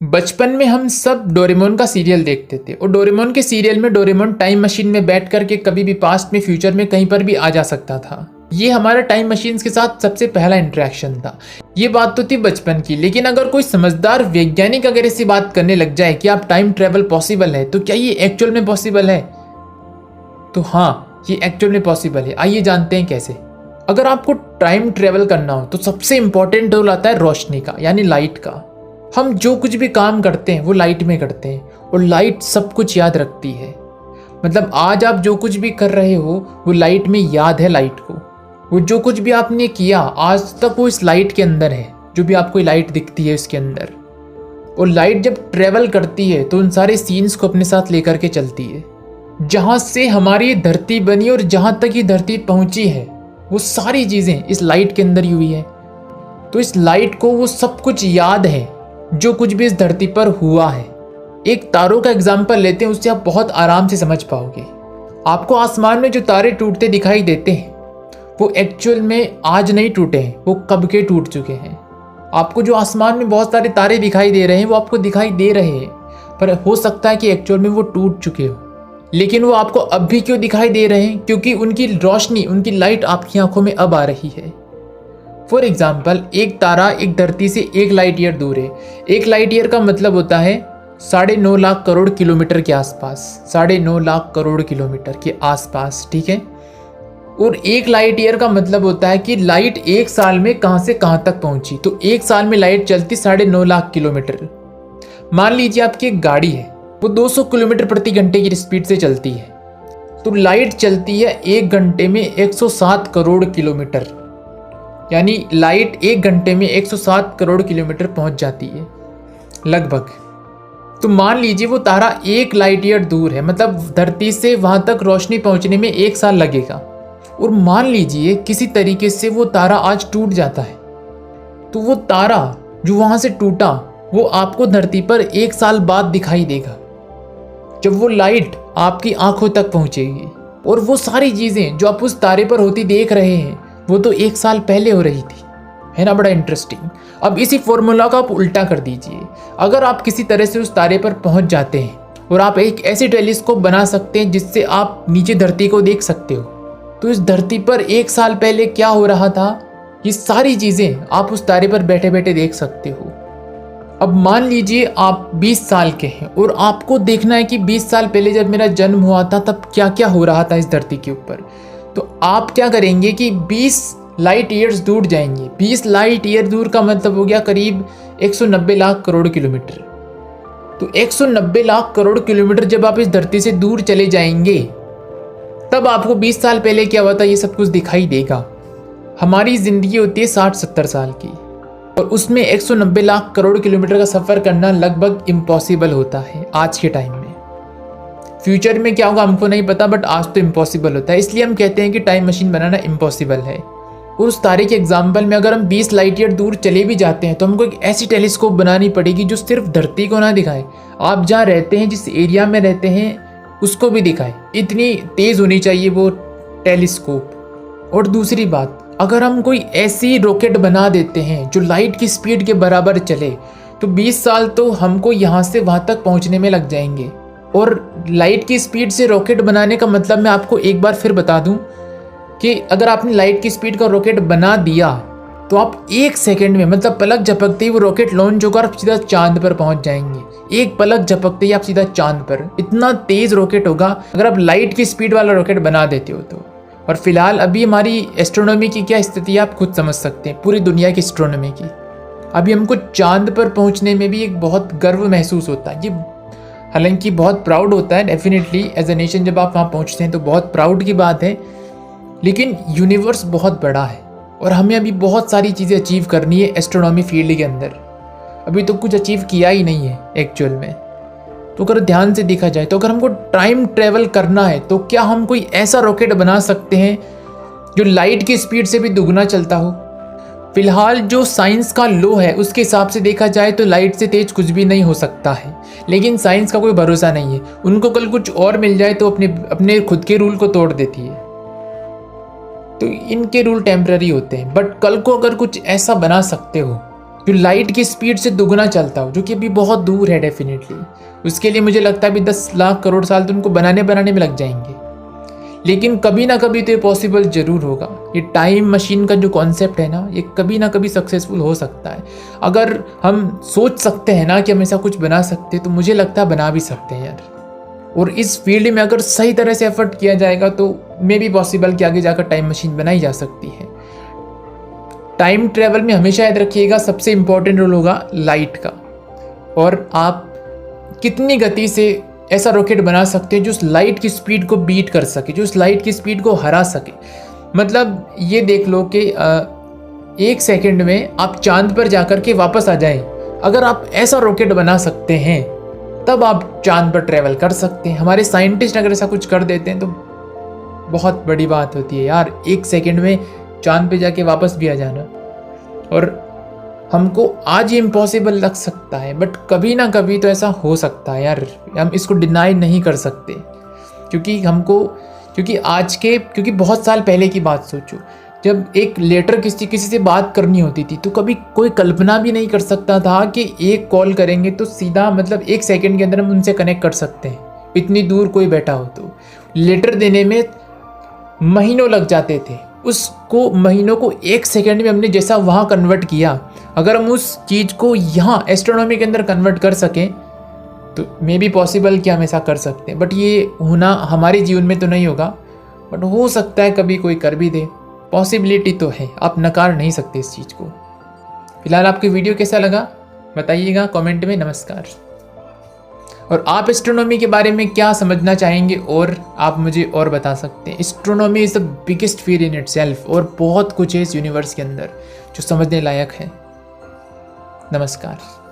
बचपन में हम सब डोरेमोन का सीरियल देखते थे और डोरेमोन के सीरियल में डोरेमोन टाइम मशीन में बैठ करके कभी भी पास्ट में फ्यूचर में कहीं पर भी आ जा सकता था। ये हमारा टाइम मशीन के साथ सबसे पहला इंटरेक्शन था। ये बात तो थी बचपन की, लेकिन अगर कोई समझदार वैज्ञानिक अगर ऐसी बात करने लग जाए कि आप टाइम ट्रेवल पॉसिबल है, तो क्या ये एक्चुअल में पॉसिबल है? तो हाँ, ये एक्चुअल में पॉसिबल है। आइए जानते हैं कैसे। अगर आपको टाइम ट्रेवल करना हो तो सबसे इंपॉर्टेंट रोल आता है रोशनी का, यानी लाइट का। हम जो कुछ भी काम करते हैं वो लाइट में करते हैं और लाइट सब कुछ याद रखती है। मतलब आज आप जो कुछ भी कर रहे हो वो लाइट में याद है लाइट को। वो जो कुछ भी आपने किया आज तक वो इस लाइट के अंदर है, जो भी आपको लाइट दिखती है इसके अंदर। और लाइट जब ट्रेवल करती है तो उन सारे सीन्स को अपने साथ लेकर के चलती है। जहाँ से हमारी धरती बनी और जहाँ तक ये धरती पहुँची है वो सारी चीज़ें इस लाइट के अंदर ही हुई है। तो इस लाइट को वो सब कुछ याद है जो कुछ भी इस धरती पर हुआ है। एक तारों का एग्जाम्पल लेते हैं, उससे आप बहुत आराम से समझ पाओगे। आपको आसमान में जो तारे टूटते दिखाई देते हैं वो एक्चुअल में आज नहीं टूटे हैं, वो कब के टूट चुके हैं। आपको जो आसमान में बहुत सारे तारे दिखाई दे रहे हैं वो आपको दिखाई दे रहे हैं, पर हो सकता है कि एक्चुअल में वो टूट चुके हो। लेकिन वो आपको अब भी क्यों दिखाई दे रहे हैं? क्योंकि उनकी रोशनी, उनकी लाइट आपकी आंखों में अब आ रही है। फॉर एग्जाम्पल, एक तारा एक धरती से 1 लाइट ईयर दूर है। 1 लाइट ईयर का मतलब होता है 9.5 लाख करोड़ किलोमीटर के आसपास, 9.5 लाख करोड़ किलोमीटर के आसपास, ठीक है। और 1 लाइट ईयर का मतलब होता है कि लाइट 1 साल में कहाँ से कहाँ तक पहुंची। तो 1 साल में लाइट चलती 9.5 लाख किलोमीटर। मान लीजिए आपकी एक गाड़ी है, वो 200 किलोमीटर प्रति घंटे की स्पीड से चलती है, तो लाइट चलती है 1 घंटे में 107 करोड़ किलोमीटर। यानी लाइट 1 घंटे में 107 करोड़ किलोमीटर पहुंच जाती है लगभग। तो मान लीजिए वो तारा 1 लाइट ईयर दूर है, मतलब धरती से वहां तक रोशनी पहुंचने में 1 साल लगेगा। और मान लीजिए किसी तरीके से वो तारा आज टूट जाता है, तो वो तारा जो वहां से टूटा वो आपको धरती पर 1 साल बाद दिखाई देगा, जब वो लाइट आपकी आंखों तक पहुंचेगी। और वो सारी चीजें जो आप उस तारे पर होती देख रहे हैं वो तो 1 साल पहले हो रही थी, है ना। बड़ा इंटरेस्टिंग। अब इसी फॉर्मूला को आप उल्टा कर दीजिए। अगर आप किसी तरह से उस तारे पर पहुंच जाते हैं और आप एक ऐसी टेलीस्कोप बना सकते हैं जिससे आप नीचे धरती को देख सकते हो, तो इस धरती पर 1 साल पहले क्या हो रहा था, ये सारी चीजें आप उस तारे पर बैठे बैठे देख सकते हो। अब मान लीजिए आप 20 साल के हैं और आपको देखना है कि 20 साल पहले जब मेरा जन्म हुआ था तब क्या क्या हो रहा था इस धरती के ऊपर। तो आप क्या करेंगे कि 20 लाइट ईयर्स दूर जाएंगे। 20 लाइट ईयर दूर का मतलब हो गया करीब 190 लाख करोड़ किलोमीटर। तो 190 लाख करोड़ किलोमीटर जब आप इस धरती से दूर चले जाएंगे तब आपको 20 साल पहले क्या हुआ था ये सब कुछ दिखाई देगा। हमारी जिंदगी होती है 60-70 साल की, और उसमें 190 लाख करोड़ किलोमीटर का सफर करना लगभग इम्पॉसिबल होता है आज के टाइम में। फ्यूचर में क्या होगा हमको नहीं पता, बट आज तो इम्पॉसिबल होता है। इसलिए हम कहते हैं कि टाइम मशीन बनाना इम्पॉसिबल है। उस तारे के एग्जाम्पल में अगर हम 20 लाइट ईयर दूर चले भी जाते हैं तो हमको एक ऐसी टेलीस्कोप बनानी पड़ेगी जो सिर्फ धरती को ना दिखाए, आप जहाँ रहते हैं, जिस एरिया में रहते हैं उसको भी दिखाए। इतनी तेज़ होनी चाहिए वो टेलीस्कोप। और दूसरी बात, अगर हम कोई ऐसी रॉकेट बना देते हैं जो लाइट की स्पीड के बराबर चले, तो 20 साल तो हमको यहाँ से वहाँ तक पहुँचने में लग जाएंगे। और लाइट की स्पीड से रॉकेट बनाने का मतलब मैं आपको एक बार फिर बता दूं कि अगर आपने लाइट की स्पीड का रॉकेट बना दिया तो आप 1 सेकंड में, मतलब पलक झपकते ही वो रॉकेट लॉन्च होकर आप सीधा चांद पर पहुंच जाएंगे। एक पलक झपकते ही आप सीधा चांद पर। इतना तेज रॉकेट होगा अगर आप लाइट की स्पीड वाला रॉकेट बना देते हो तो। और फिलहाल अभी हमारी एस्ट्रोनॉमी की क्या स्थिति है आप खुद समझ सकते हैं, पूरी दुनिया की एस्ट्रोनॉमी की। अभी हमको चांद पर पहुँचने में भी एक बहुत गर्व महसूस होता है। ये हालांकि बहुत प्राउड होता है डेफिनेटली एज ए नेशन, जब आप वहाँ पहुँचते हैं तो बहुत प्राउड की बात है। लेकिन यूनिवर्स बहुत बड़ा है और हमें अभी बहुत सारी चीज़ें अचीव करनी है एस्ट्रोनॉमी फील्ड के अंदर। अभी तो कुछ अचीव किया ही नहीं है एक्चुअल में। तो अगर ध्यान से देखा जाए तो अगर हमको टाइम ट्रेवल करना है तो क्या हम कोई ऐसा रॉकेट बना सकते हैं जो लाइट की स्पीड से भी दुगना चलता हो। फिलहाल जो साइंस का लॉ है उसके हिसाब से देखा जाए तो लाइट से तेज कुछ भी नहीं हो सकता है, लेकिन साइंस का कोई भरोसा नहीं है। उनको कल कुछ और मिल जाए तो अपने खुद के रूल को तोड़ देती है। तो इनके रूल टेम्पररी होते हैं, बट कल को अगर कुछ ऐसा बना सकते हो जो लाइट की स्पीड से दुगना चलता हो, जो कि अभी बहुत दूर है डेफिनेटली। उसके लिए मुझे लगता है अभी 10 लाख करोड़ साल तो उनको बनाने में लग जाएंगे, लेकिन कभी ना कभी तो ये पॉसिबल जरूर होगा। ये टाइम मशीन का जो कॉन्सेप्ट है ना, ये कभी ना कभी सक्सेसफुल हो सकता है। अगर हम सोच सकते हैं ना कि हम ऐसा कुछ बना सकते हैं, तो मुझे लगता है बना भी सकते हैं यार। और इस फील्ड में अगर सही तरह से एफर्ट किया जाएगा तो मे भी पॉसिबल कि आगे जाकर टाइम मशीन बनाई जा सकती है। टाइम ट्रेवल में हमेशा याद रखिएगा सबसे इंपॉर्टेंट रोल होगा लाइट का, और आप कितनी गति से ऐसा रॉकेट बना सकते हैं जो उस लाइट की स्पीड को बीट कर सके, जो उस लाइट की स्पीड को हरा सके। मतलब ये देख लो कि 1 सेकंड में आप चांद पर जाकर के वापस आ जाएं। अगर आप ऐसा रॉकेट बना सकते हैं तब आप चांद पर ट्रैवल कर सकते हैं। हमारे साइंटिस्ट अगर ऐसा कुछ कर देते हैं तो बहुत बड़ी बात होती है यार, 1 सेकंड में चांद पे जाके वापस भी आ जाना। और हमको आज ये इम्पॉसिबल लग सकता है, बट कभी ना कभी तो ऐसा हो सकता है यार, हम इसको डिनाई नहीं कर सकते। क्योंकि बहुत साल पहले की बात सोचो, जब एक लेटर किसी से बात करनी होती थी तो कभी कोई कल्पना भी नहीं कर सकता था कि एक कॉल करेंगे तो सीधा मतलब 1 सेकंड के अंदर हम उनसे कनेक्ट कर सकते हैं, इतनी दूर कोई बैठा हो। तो लेटर देने में महीनों लग जाते थे, उसको महीनों को 1 सेकंड में हमने जैसा वहाँ कन्वर्ट किया, अगर हम उस चीज़ को यहाँ एस्ट्रोनॉमी के अंदर कन्वर्ट कर सकें तो मे बी पॉसिबल कि हम ऐसा कर सकते हैं। बट ये होना हमारे जीवन में तो नहीं होगा, बट हो सकता है कभी कोई कर भी दे। पॉसिबिलिटी तो है, आप नकार नहीं सकते इस चीज़ को। फिलहाल आपको वीडियो कैसा लगा बताइएगा कमेंट में। नमस्कार। और आप एस्ट्रोनॉमी के बारे में क्या समझना चाहेंगे और आप मुझे और बता सकते हैं। Astronomy is the biggest field in itself, और बहुत कुछ है इस यूनिवर्स के अंदर जो समझने लायक है। नमस्कार।